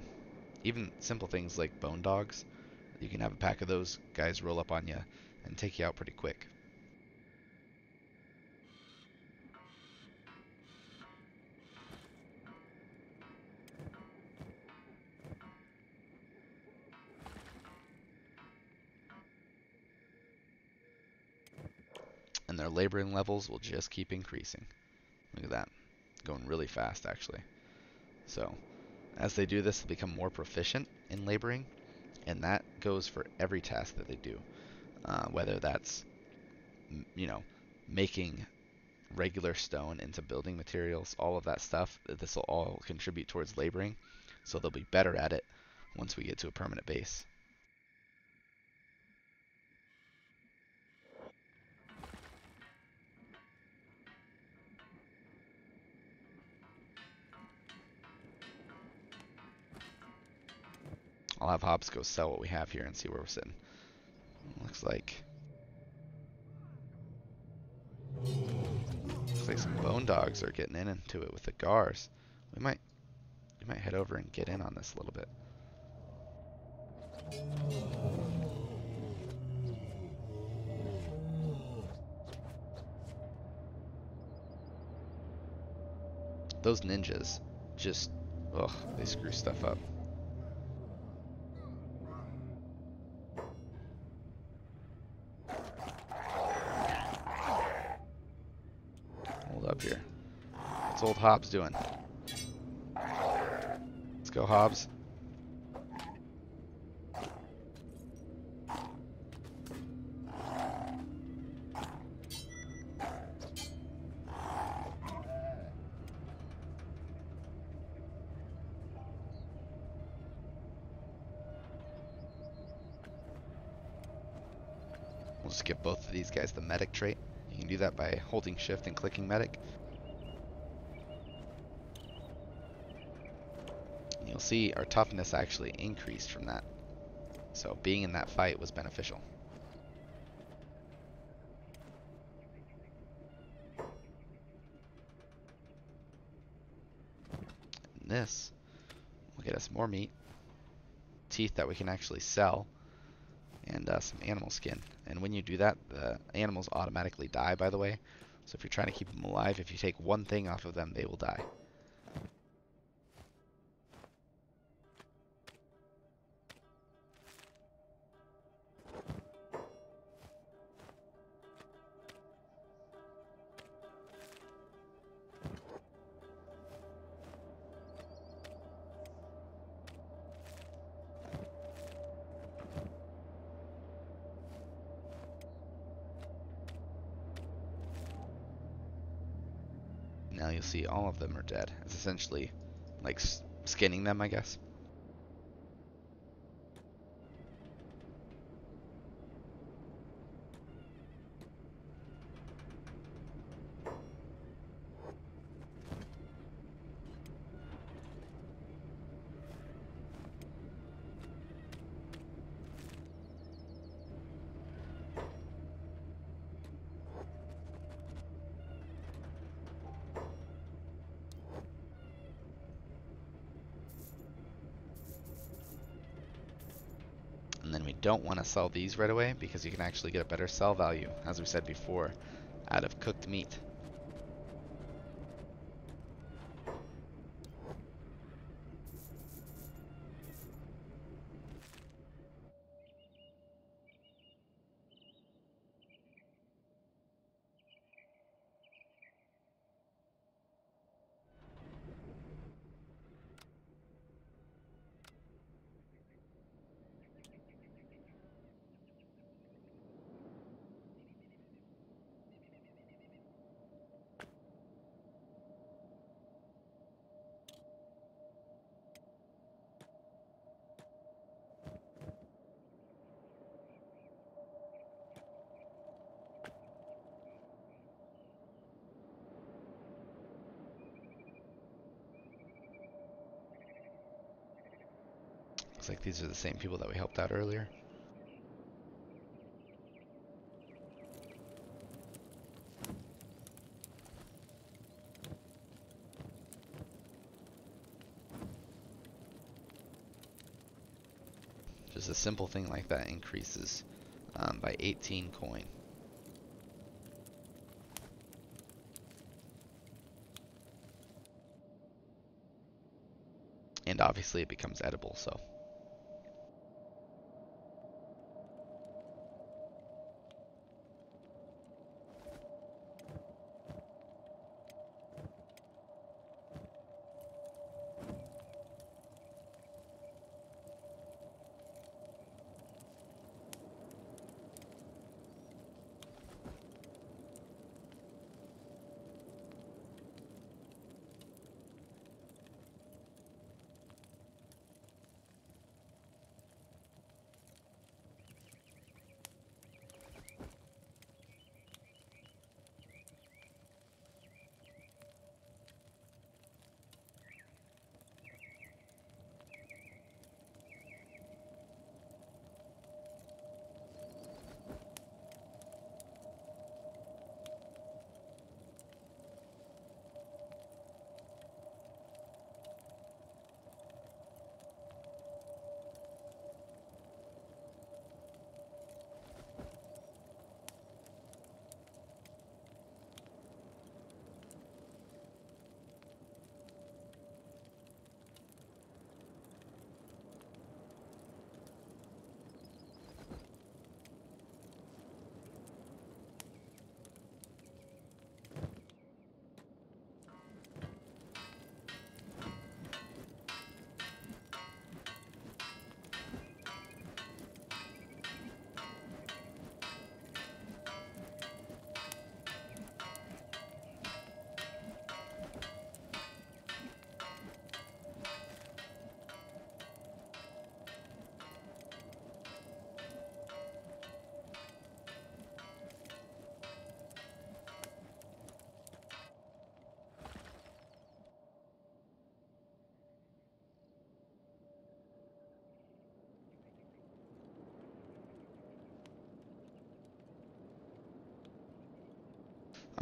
Even simple things like bone dogs. You can have a pack of those guys roll up on you and take you out pretty quick. And their laboring levels will just keep increasing. Look at that. Going really fast, actually. So, as they do this, they'll become more proficient in laboring. And that goes for every task that they do. Whether that's, you know, making regular stone into building materials, all of that stuff, this will all contribute towards laboring, so they'll be better at it once we get to a permanent base. I'll have Hobbs go sell what we have here and see where we're sitting. Looks like some bone dogs are getting into it with the Gars. We might head over and get in on this a little bit. Those ninjas just, ugh, they screw stuff up. Hold up here. What's old Hobbs doing? Let's go, Hobbs. We'll just give both of these guys the medic trait. You can do that by holding shift and clicking medic. And you'll see our toughness actually increased from that. So being in that fight was beneficial. And this will get us more meat, teeth that we can actually sell, and some animal skin. And when you do that, the animals automatically die, by the way. So if you're trying to keep them alive, if you take one thing off of them, they will die. Now you'll see all of them are dead. It's essentially like skinning them, I guess. And then we don't want to sell these right away because you can actually get a better sell value, as we said before, out of cooked meat. Looks like these are the same people that we helped out earlier. Just a simple thing like that increases by 18 coin. And obviously it becomes edible, so.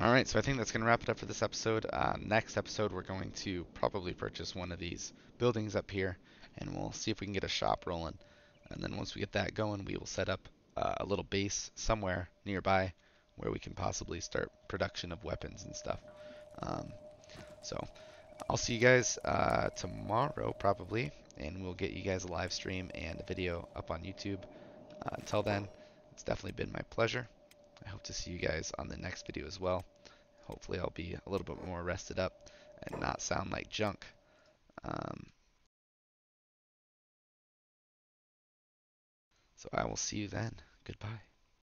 Alright, so I think that's going to wrap it up for this episode. Next episode, we're going to probably purchase one of these buildings up here, and we'll see if we can get a shop rolling. And then once we get that going, we will set up a little base somewhere nearby where we can possibly start production of weapons and stuff. Um, so I'll see you guys tomorrow probably, and we'll get you guys a live stream and a video up on YouTube. Until then, it's definitely been my pleasure. I hope to see you guys on the next video as well. Hopefully I'll be a little bit more rested up and not sound like junk. Um, so I will see you then. Goodbye.